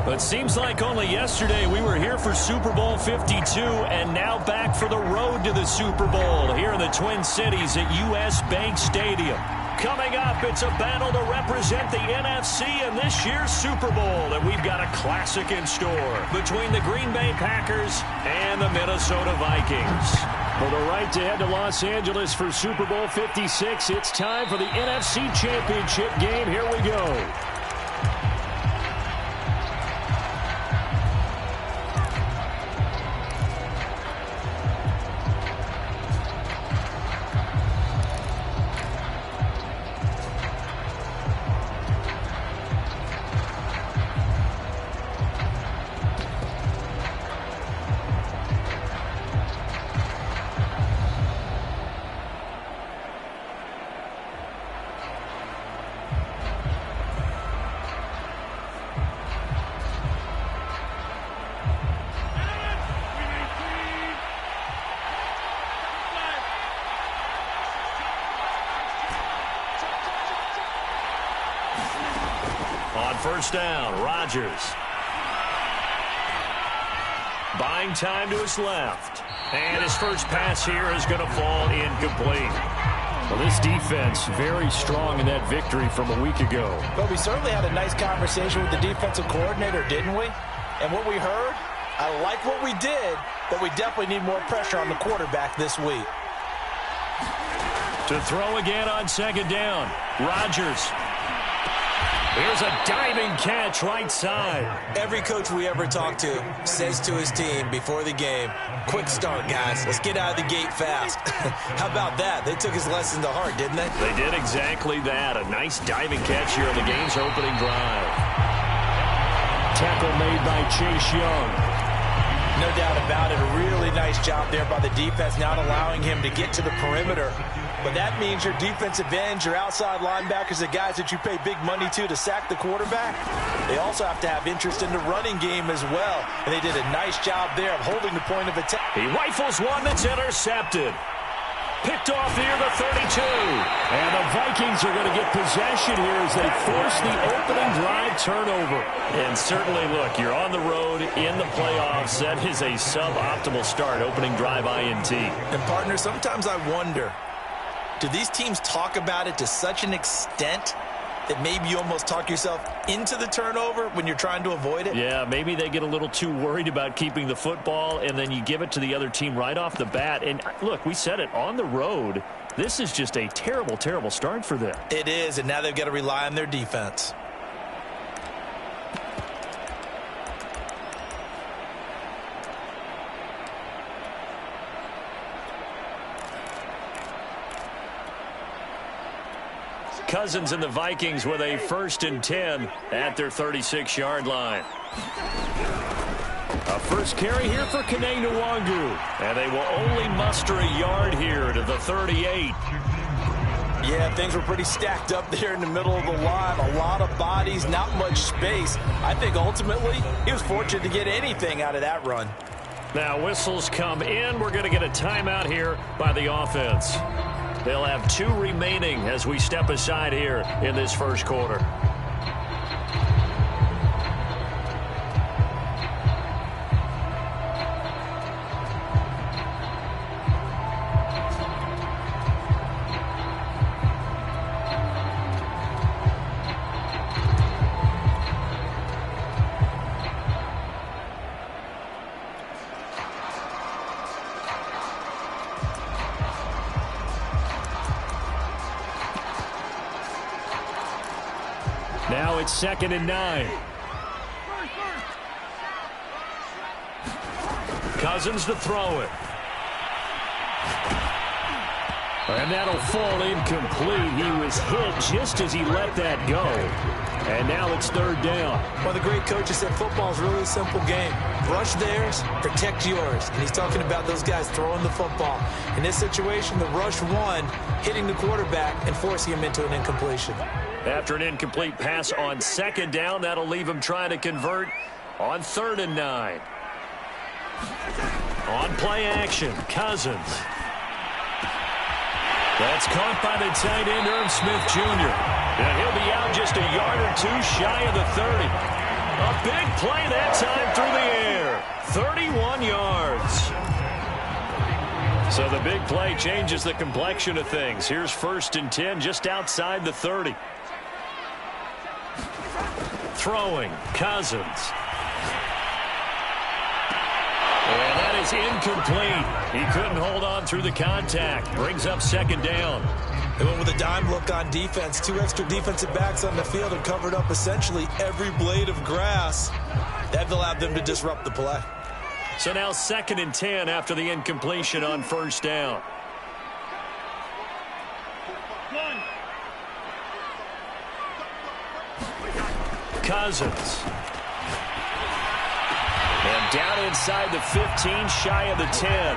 It seems like only yesterday we were here for Super Bowl 52 and now back for the road to the Super Bowl here in the Twin Cities at US Bank Stadium. Coming up, it's a battle to represent the NFC in this year's Super Bowl, and we've got a classic in store between the Green Bay Packers and the Minnesota Vikings. For the right to head to Los Angeles for Super Bowl 56, it's time for the NFC Championship game. Here we go. On first down, Rodgers. Buying time to his left. And his first pass here is going to fall incomplete. Well, this defense very strong in that victory from a week ago. But we certainly had a nice conversation with the defensive coordinator, didn't we? And what we heard, I like what we did, but we definitely need more pressure on the quarterback this week. To throw again on second down, Rodgers. Here's a diving catch right side. Every coach we ever talk to says to his team before the game, quick start, guys. Let's get out of the gate fast. How about that? They took his lesson to heart, didn't they? They did exactly that. A nice diving catch here on the game's opening drive. Tackle made by Chase Young. No doubt about it. A really nice job there by the defense, not allowing him to get to the perimeter. But that means your defensive ends, your outside linebackers, the guys that you pay big money to sack the quarterback, they also have to have interest in the running game as well. And they did a nice job there of holding the point of attack. He rifles one that's intercepted. Picked off near the 32. And the Vikings are going to get possession here as they force the opening drive turnover. And certainly, look, you're on the road in the playoffs. That is a suboptimal start, opening drive INT. And, partner, sometimes I wonder, do these teams talk about it to such an extent that maybe you almost talk yourself into the turnover when you're trying to avoid it? Yeah, maybe they get a little too worried about keeping the football, and then you give it to the other team right off the bat. And, look, we said it, on the road, this is just a terrible, terrible start for them. It is, and now they've got to rely on their defense. Cousins and the Vikings with a 1st and 10 at their 36-yard line. A first carry here for Kene Nwangu. And they will only muster a yard here to the 38. Yeah, things were pretty stacked up there in the middle of the line. A lot of bodies, not much space. I think ultimately he was fortunate to get anything out of that run. Now whistles come in. We're going to get a timeout here by the offense. They'll have 2 remaining as we step aside here in this first quarter. Now it's 2nd and 9. Cousins to throw it. And that'll fall incomplete. He was hit just as he let that go. And now it's 3rd down. Well, the great coach has said football is really a simple game. Rush theirs, protect yours. And he's talking about those guys throwing the football. In this situation, the rush one, hitting the quarterback and forcing him into an incompletion. After an incomplete pass on 2nd down, that'll leave him trying to convert on 3rd and 9. On play action, Cousins. That's caught by the tight end, Irv Smith Jr. And he'll be out just a yard or 2 shy of the 30. A big play that time through the air. 31 yards. So the big play changes the complexion of things. Here's 1st and 10 just outside the 30. Throwing, Cousins. And that is incomplete. He couldn't hold on through the contact. Brings up 2nd down. They went with a dime look on defense. 2 extra defensive backs on the field and covered up essentially every blade of grass. That allowed them to disrupt the play. So now 2nd and 10 after the incompletion on 1st down. Cousins. And down inside the 15, shy of the 10.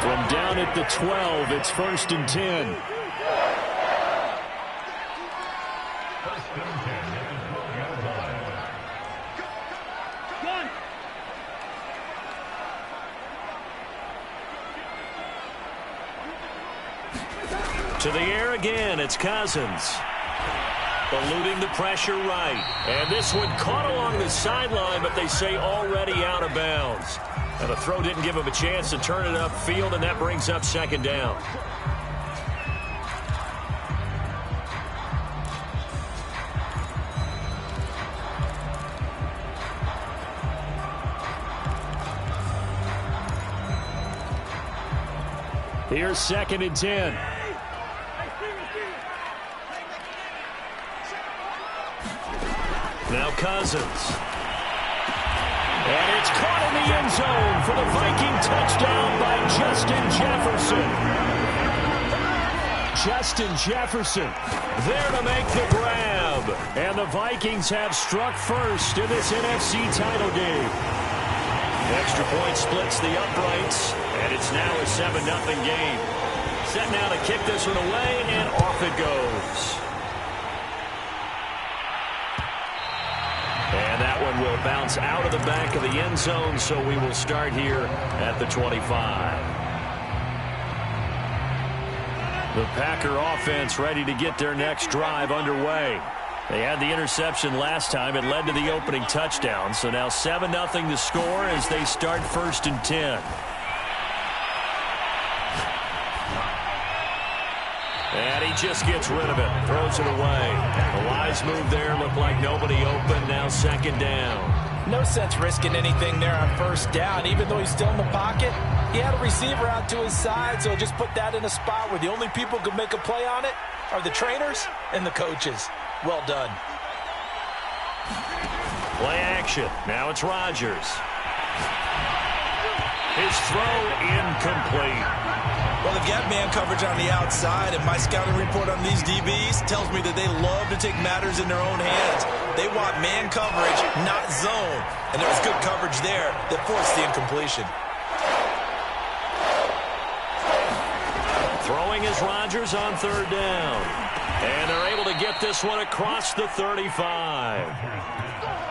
From down at the 12, it's 1st and 10. To the air again, it's Cousins. Eluding the pressure right. And this one caught along the sideline, but they say already out of bounds. And the throw didn't give him a chance to turn it upfield, and that brings up 2nd down. Here's 2nd and 10. Now Cousins. And it's caught in the end zone for the Viking touchdown by Justin Jefferson. Justin Jefferson there to make the grab. And the Vikings have struck first in this NFC title game. Extra point splits the uprights, and it's now a 7-0 game. Set now to kick this one away, and off it goes. And that one will bounce out of the back of the end zone, so we will start here at the 25. The Packer offense ready to get their next drive underway. They had the interception last time. It led to the opening touchdown. So now 7-0 to score as they start 1st and 10. And he just gets rid of it. Throws it away. A wise move there. Looked like nobody open. Now 2nd down. No sense risking anything there on 1st down. Even though he's still in the pocket, he had a receiver out to his side, so just put that in a spot where the only people who can make a play on it are the trainers and the coaches. Well done. Play action. Now it's Rodgers. His throw incomplete. Well, they've got man coverage on the outside, and my scouting report on these DBs tells me that they love to take matters in their own hands. They want man coverage, not zone. And there was good coverage there that forced the incompletion. Throwing is Rodgers on 3rd down. And they're able to get this one across the 35.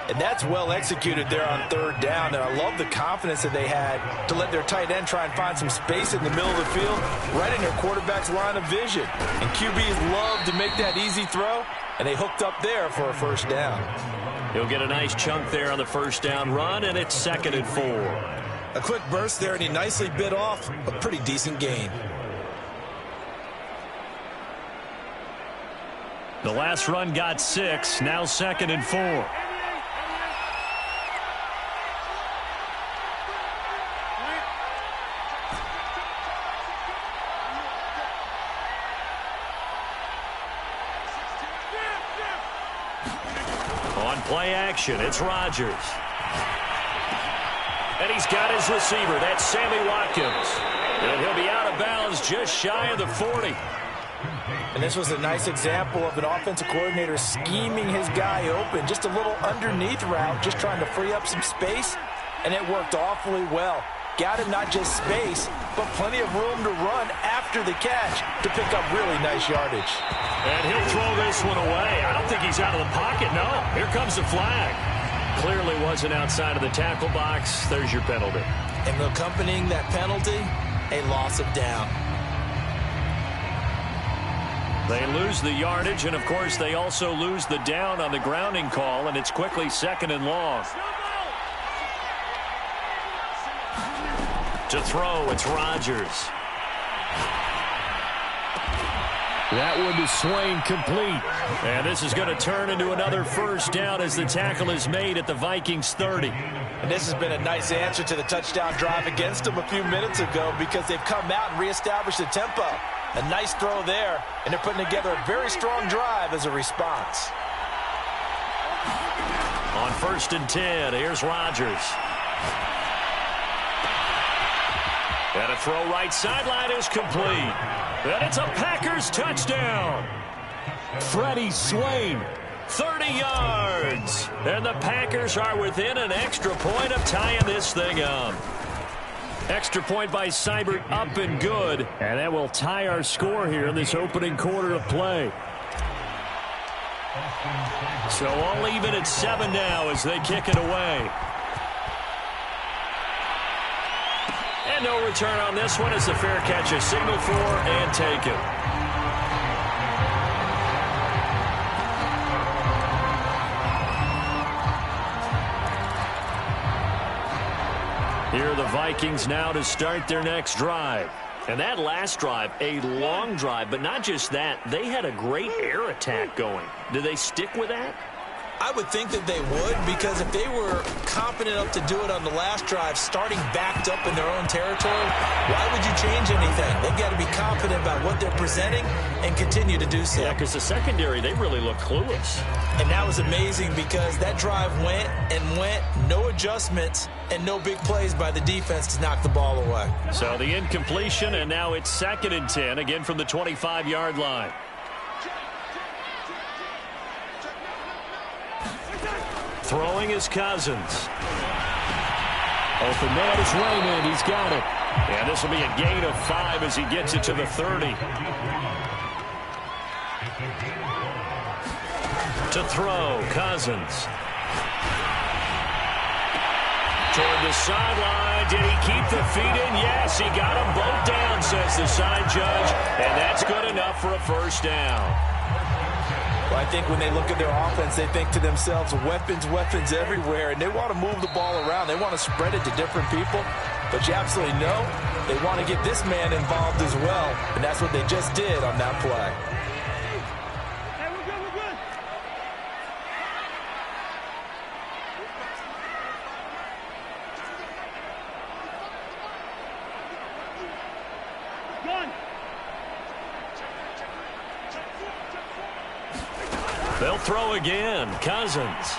And that's well executed there on 3rd down. And I love the confidence that they had to let their tight end try and find some space in the middle of the field, right in their quarterback's line of vision. And QBs love to make that easy throw, and they hooked up there for a 1st down. He'll get a nice chunk there on the 1st down run, and it's 2nd and 4. A quick burst there, and he nicely bit off a pretty decent gain. The last run got 6, now 2nd and 4. On play action, it's Rodgers. And he's got his receiver. That's Sammy Watkins. And he'll be out of bounds just shy of the 40. And this was a nice example of an offensive coordinator scheming his guy open. Just a little underneath route, just trying to free up some space. And it worked awfully well. Got him not just space, but plenty of room to run after the catch to pick up really nice yardage. And he'll throw this one away. I don't think he's out of the pocket, no. Here comes the flag. Clearly wasn't outside of the tackle box. There's your penalty. And accompanying that penalty, a loss of down. They lose the yardage, and, of course, they also lose the down on the grounding call, and it's quickly 2nd and long. To throw, it's Rodgers. That one to Swain, complete. And this is going to turn into another first down as the tackle is made at the Vikings 30. And this has been a nice answer to the touchdown drive against them a few minutes ago because they've come out and reestablished the tempo. A nice throw there, and they're putting together a very strong drive as a response. On 1st and 10, here's Rodgers. And a throw right sideline is complete. And it's a Packers touchdown. Freddie Swain, 30 yards. And the Packers are within an extra point of tying this thing up. Extra point by Seibert, up and good. And that will tie our score here in this opening quarter of play. So all even at 7 now as they kick it away. And no return on this one as the fair catch is signaled for and taken. Here are the Vikings now to start their next drive. And that last drive, a long drive, but not just that. They had a great air attack going. Do they stick with that? I would think that they would, because if they were confident enough to do it on the last drive, starting backed up in their own territory, why would you change anything? They've got to be confident about what they're presenting and continue to do so. Yeah, because the secondary, they really look clueless. And that was amazing because that drive went and went, no adjustments, and no big plays by the defense to knock the ball away. So the incompletion, and now it's 2nd and 10, again from the 25-yard line. Throwing is Cousins. Open man is Raymond. He's got it. And this will be a gain of 5 as he gets it to the 30. To throw, Cousins. Toward the sideline. Did he keep the feet in? Yes, he got them both down, says the side judge. And that's good enough for a first down. Well, I think when they look at their offense, they think to themselves, weapons, weapons everywhere, and they want to move the ball around. They want to spread it to different people, but you absolutely know they want to get this man involved as well, and that's what they just did on that play. Hey, we're good, we're good. Gun. They'll throw again. Cousins.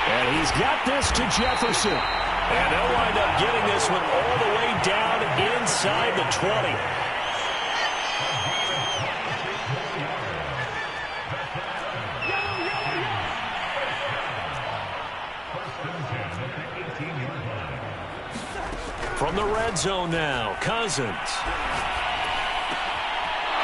And he's got this to Jefferson. And they'll wind up getting this one all the way down inside the 20. From the red zone now, Cousins.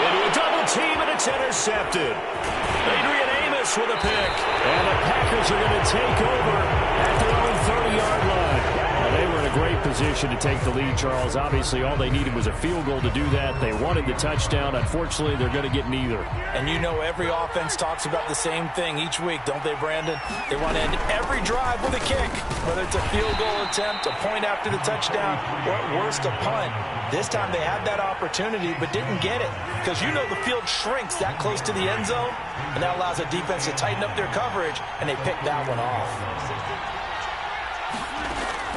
Into a double team, and it's intercepted. Adrian Amos with a pick. And the Packers are going to take over at their own 30-yard line. Well, they were in a great position to take the lead, Charles. Obviously, all they needed was a field goal to do that. They wanted the touchdown. Unfortunately, they're going to get neither. And you know every offense talks about the same thing each week, don't they, Brandon? They want to end every drive with a kick, whether it's a field goal attempt, a point after the touchdown, or at worst, a punt. This time they had that opportunity but didn't get it because you know the field shrinks that close to the end zone, and that allows the defense to tighten up their coverage, and they picked that one off.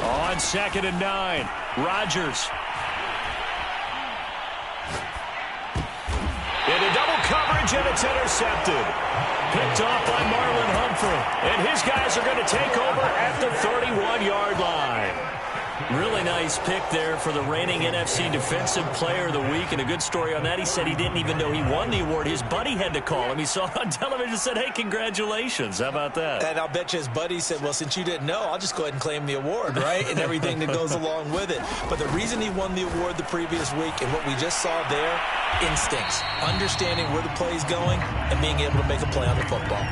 On 2nd and 9, Rodgers. Into double coverage, and it's intercepted. Picked off by Marlon Humphrey. And his guys are going to take over at the 31-yard line. Really nice pick there for the reigning NFC Defensive Player of the Week. And a good story on that. He said he didn't even know he won the award. His buddy had to call him. He saw it on television and said, hey, congratulations. How about that? And I'll bet you his buddy said, well, since you didn't know, I'll just go ahead and claim the award, right? And everything that goes along with it. But the reason he won the award the previous week and what we just saw there, instincts, understanding where the play is going and being able to make a play on the football.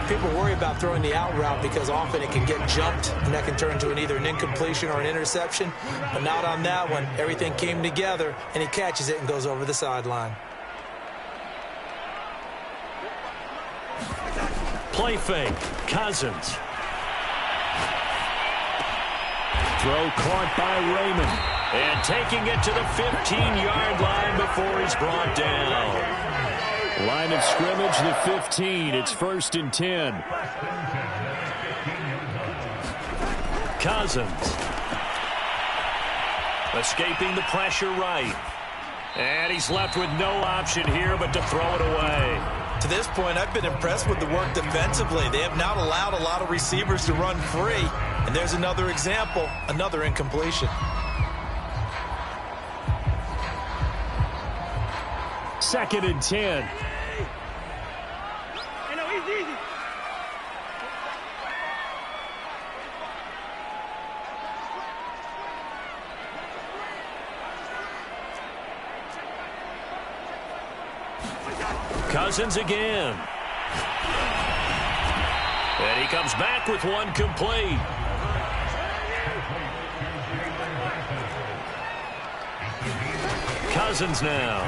People worry about throwing the out route because often it can get jumped, and that can turn into either an incompletion or an interception. But not on that one. Everything came together, and he catches it and goes over the sideline. Play fake. Cousins. Throw caught by Raymond. And taking it to the 15-yard line before he's brought down. Line of scrimmage, the 15. It's 1st and 10. Cousins. Escaping the pressure right. And he's left with no option here but to throw it away. To this point, I've been impressed with the work defensively. They have not allowed a lot of receivers to run free. And there's another example, another incompletion. 2nd and 10. Easy. Cousins again. And he comes back with one complete. Cousins now.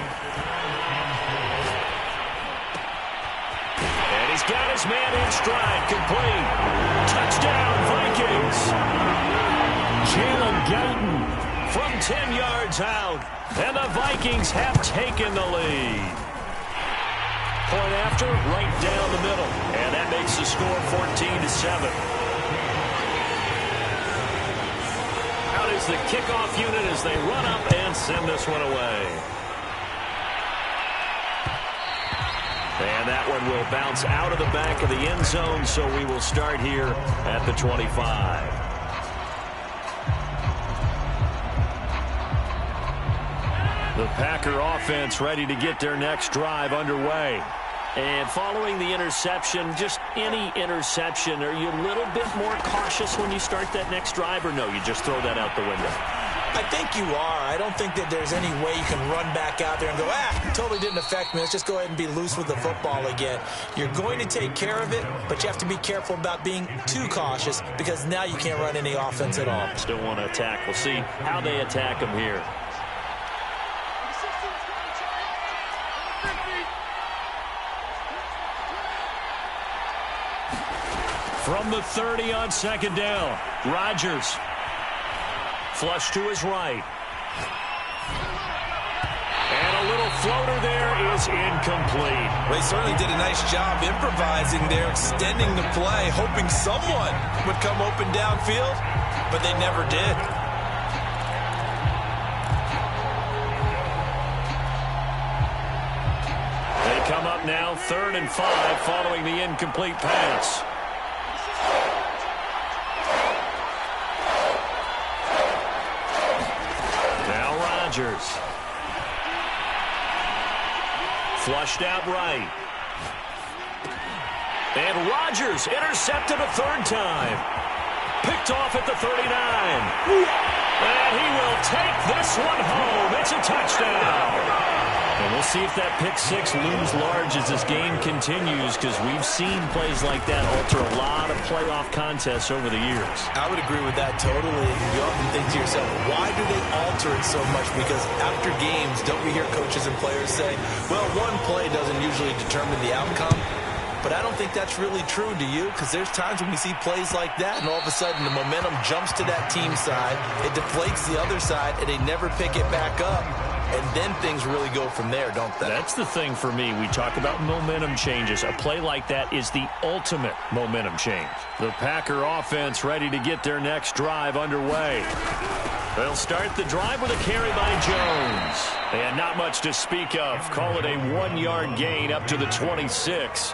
And he's got his man in stride, complete. Touchdown, Vikings. Jalen Guyton from 10 yards out. And the Vikings have taken the lead. Point after, right down the middle. And that makes the score 14-7. Out is the kickoff unit as they run up and send this one away. And that one will bounce out of the back of the end zone, so we will start here at the 25. The Packer offense ready to get their next drive underway. And following the interception, just any interception, are you a little bit more cautious when you start that next drive, or no, you just throw that out the window? I think you are. I don't think that there's any way you can run back out there and go, totally didn't affect me. Let's just go ahead and be loose with the football again. You're going to take care of it, but you have to be careful about being too cautious because now you can't run any offense at all. Still want to attack. We'll see how they attack them here. From the 30 on 2nd down, Rodgers. Flush to his right. And a little floater there is incomplete. They certainly did a nice job improvising there, extending the play, hoping someone would come open downfield, but they never did. They come up now 3rd and 5 following the incomplete pass. Flushed out right. And Rodgers intercepted a 3rd time. Picked off at the 39. And he will take this one home. It's a touchdown. And we'll see if that pick 6 looms large as this game continues, because we've seen plays like that alter a lot of playoff contests over the years. I would agree with that totally. You often think to yourself, why do they alter it so much? Because after games, don't we hear coaches and players say, well, one play doesn't usually determine the outcome? But I don't think that's really true, do you? Because there's times when we see plays like that, and all of a sudden the momentum jumps to that team side, it deflates the other side, and they never pick it back up. And then things really go from there, don't they? That's the thing for me. We talk about momentum changes. A play like that is the ultimate momentum change. The Packer offense ready to get their next drive underway. They'll start the drive with a carry by Jones. And not much to speak of. Call it a 1-yard gain up to the 26.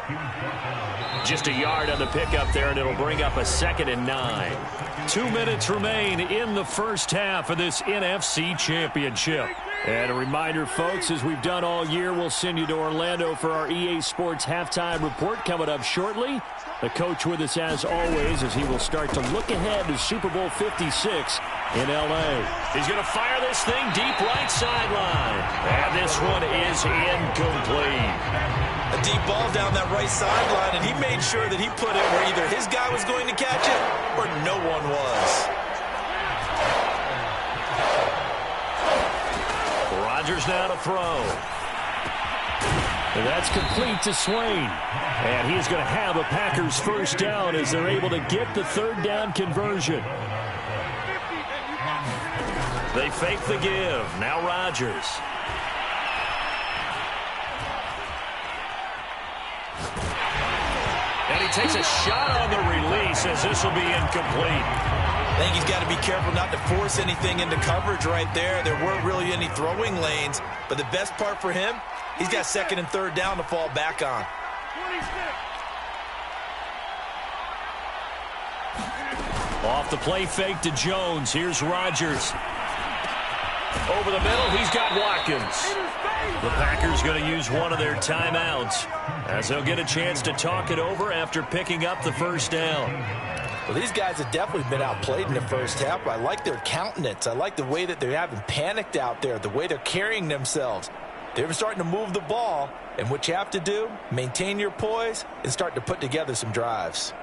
Just a yard on the pickup there, and it'll bring up a 2nd and 9. 2 minutes remain in the first half of this NFC Championship. And a reminder, folks, as we've done all year, we'll send you to Orlando for our EA Sports halftime report coming up shortly. The coach with us as always as he will start to look ahead to Super Bowl 56 in L.A. He's going to fire this thing deep right sideline. And this one is incomplete. A deep ball down that right sideline, and he made sure that he put it where either his guy was going to catch it or no one was. Rodgers now to throw. And that's complete to Swain. And he's going to have a Packers first down as they're able to get the third down conversion. They fake the give. Now Rodgers. And he takes a shot on the release as this will be incomplete. I think he's got to be careful not to force anything into coverage right there. There weren't really any throwing lanes, but the best part for him, he's got second and third down to fall back on. 26. Off the play fake to Jones. Here's Rodgers. Over the middle, he's got Watkins. The Packers going to use one of their timeouts as they'll get a chance to talk it over after picking up the first down. Well, these guys have definitely been outplayed in the first half. I like their countenance. I like the way that they're having panicked out there, the way they're carrying themselves. They're starting to move the ball, and what you have to do, maintain your poise and start to put together some drives.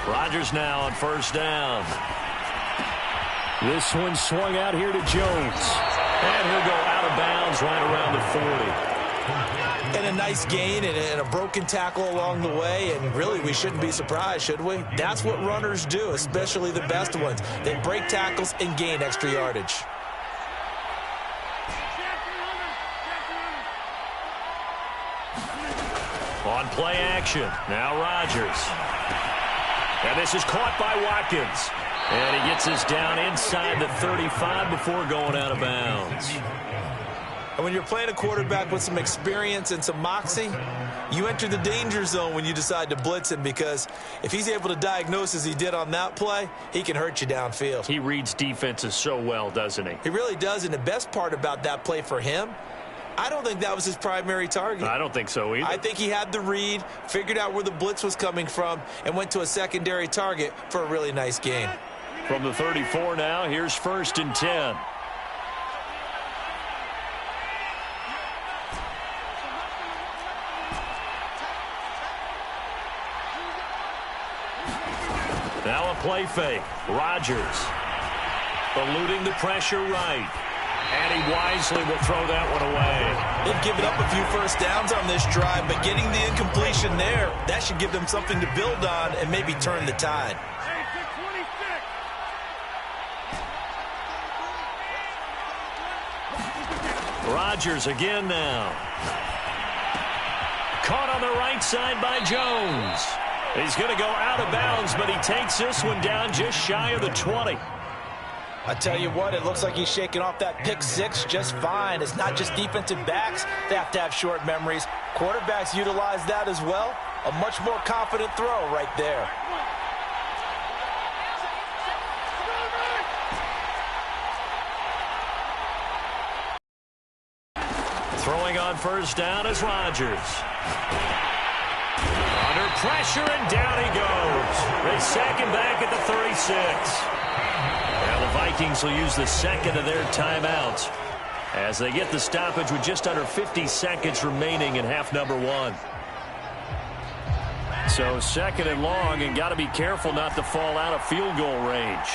Rodgers now on first down. This one swung out here to Jones. And he'll go out of bounds right around the 40. And a nice gain and a broken tackle along the way, and really we shouldn't be surprised, should we? That's what runners do, especially the best ones. They break tackles and gain extra yardage. On play action, now Rodgers. And this is caught by Watkins. And he gets us down inside the 35 before going out of bounds. And when you're playing a quarterback with some experience and some moxie, you enter the danger zone when you decide to blitz him, because if he's able to diagnose as he did on that play, he can hurt you downfield. He reads defenses so well, doesn't he? He really does, and the best part about that play for him, I don't think that was his primary target. I don't think so either. I think he had the read, figured out where the blitz was coming from, and went to a secondary target for a really nice gain. From the 34 now, here's first and 10. Now a play fake. Rodgers eluding the pressure right. And he wisely will throw that one away. They've given up a few first downs on this drive, but getting the incompletion there, that should give them something to build on and maybe turn the tide. Rodgers again now. Caught on the right side by Jones. He's going to go out of bounds, but he takes this one down just shy of the 20. I tell you what, it looks like he's shaking off that pick six just fine. It's not just defensive backs. They have to have short memories. Quarterbacks utilize that as well. A much more confident throw right there. Throwing on first down is Rodgers. Under pressure, and down he goes. They sack him back at the 36. Now the Vikings will use the second of their timeouts as they get the stoppage with just under 50 seconds remaining in half number one. So second and long, and got to be careful not to fall out of field goal range.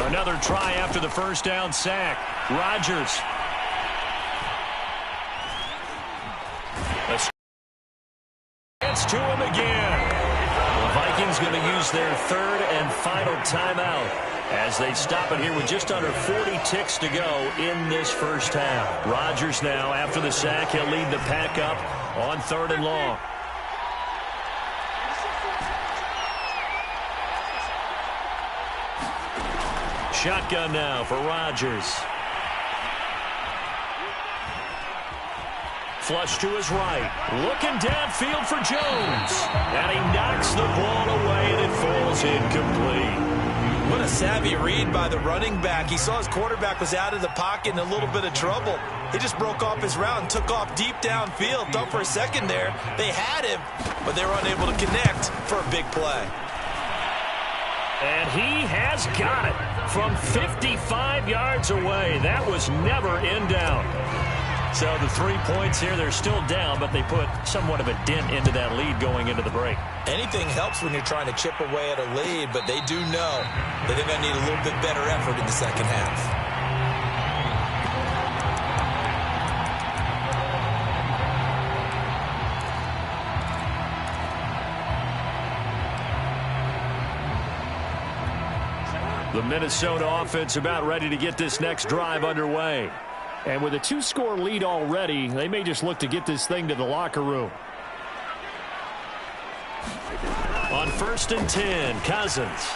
Another try after the first down sack. Rodgers. It's to him again. The Vikings going to use their third and final timeout as they stop it here with just under 40 ticks to go in this first half. Rodgers now, after the sack, he'll lead the pack up on third and long. Shotgun now for Rodgers. Flush to his right. Looking downfield for Jones. And he knocks the ball away, and it falls incomplete. What a savvy read by the running back. He saw his quarterback was out of the pocket in a little bit of trouble. He just broke off his route and took off deep downfield. Thought for a second there they had him, but they were unable to connect for a big play. And he has got it from 55 yards away. That was never in doubt. So the 3 points here, they're still down, but they put somewhat of a dent into that lead going into the break. Anything helps when you're trying to chip away at a lead, but they do know that they're going to need a little bit better effort in the second half. The Minnesota offense about ready to get this next drive underway. And with a 2-score lead already, they may just look to get this thing to the locker room. On 1st and 10, Cousins.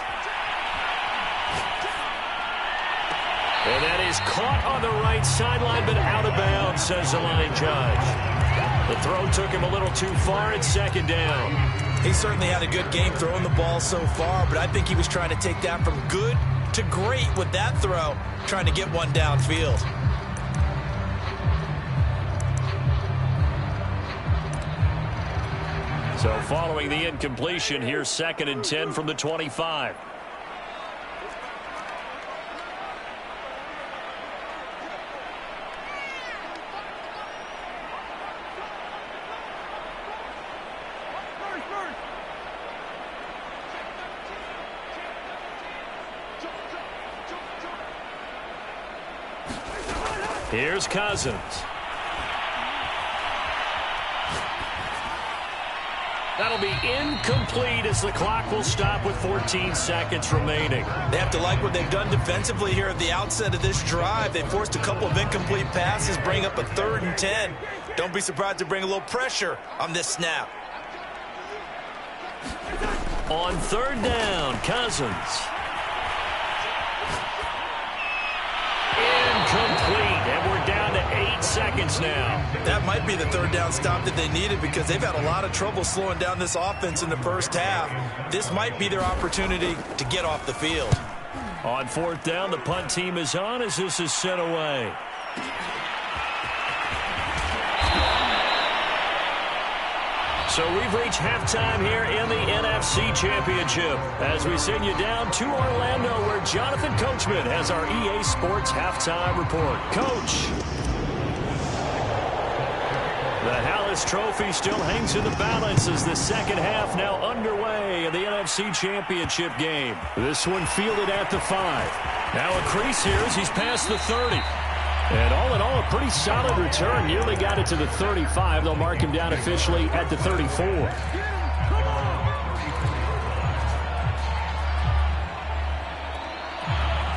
And that is caught on the right sideline, but out of bounds, says the line judge. The throw took him a little too far. It's 2nd down. He certainly had a good game throwing the ball so far, but I think he was trying to take that from good to great with that throw, trying to get one downfield. So following the incompletion, here's 2nd and 10 from the 25. Here's Cousins. That'll be incomplete as the clock will stop with 14 seconds remaining. They have to like what they've done defensively here at the outset of this drive. They forced a couple of incomplete passes, bring up a 3rd and 10. Don't be surprised to bring a little pressure on this snap. On 3rd down, Cousins. Incomplete, and we're down to 8 seconds now. That might be the 3rd down stop that they needed because they've had a lot of trouble slowing down this offense in the first half. This might be their opportunity to get off the field. On 4th down, the punt team is on as this is sent away. So we've reached halftime here in the NFC Championship as we send you down to Orlando where Jonathan Coachman has our EA Sports Halftime Report. Coach. The Hallis Trophy still hangs in the balance as the second half now underway in the NFC Championship game. This one fielded at the 5. Now a crease here as he's past the 30. And all in all, a pretty solid return. Nearly got it to the 35. They'll mark him down officially at the 34.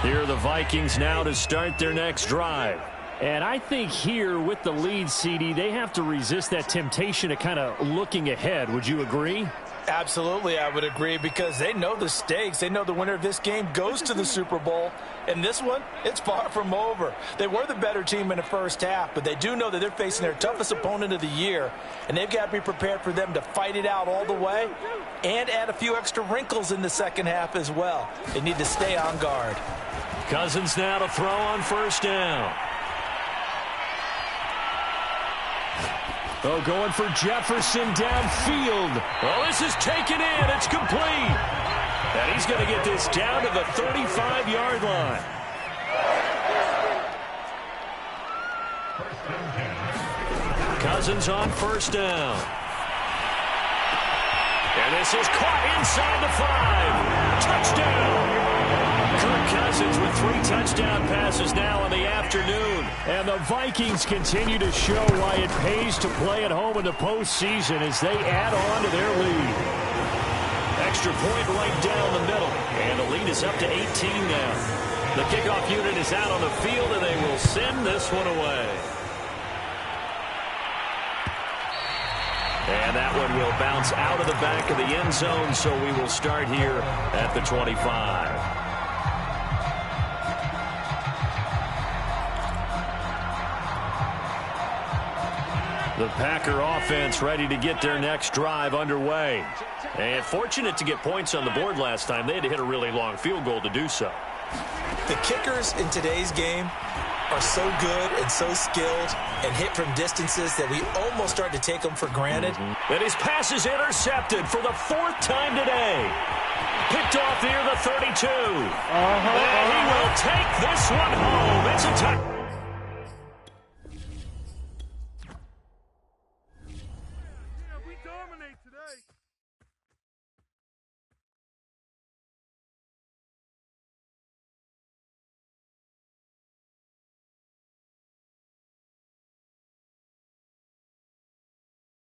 Here are the Vikings now to start their next drive. And I think here with the lead, CD, they have to resist that temptation of kind of looking ahead. Would you agree? Absolutely, I would agree because they know the stakes. They know the winner of this game goes to the Super Bowl. And this one, it's far from over. They were the better team in the first half, but they do know that they're facing their toughest opponent of the year. And they've got to be prepared for them to fight it out all the way and add a few extra wrinkles in the second half as well. They need to stay on guard. Cousins now to throw on 1st down. Oh, going for Jefferson downfield. Oh, this is taken in. It's complete. And he's going to get this down to the 35-yard line. Cousins on 1st down. And this is caught inside the 5. Touchdown. Kirk Cousins with 3 touchdown passes now in the afternoon. And the Vikings continue to show why it pays to play at home in the postseason as they add on to their lead. Extra point right down the middle. And the lead is up to 18 now. The kickoff unit is out on the field, and they will send this one away. And that one will bounce out of the back of the end zone, so we will start here at the 25. The Packer offense ready to get their next drive underway. And fortunate to get points on the board last time. They had to hit a really long field goal to do so. The kickers in today's game are so good and so skilled and hit from distances that we almost start to take them for granted. And his pass is intercepted for the 4th time today. Picked off near the 32. And he will take this one home. It's a touchdown.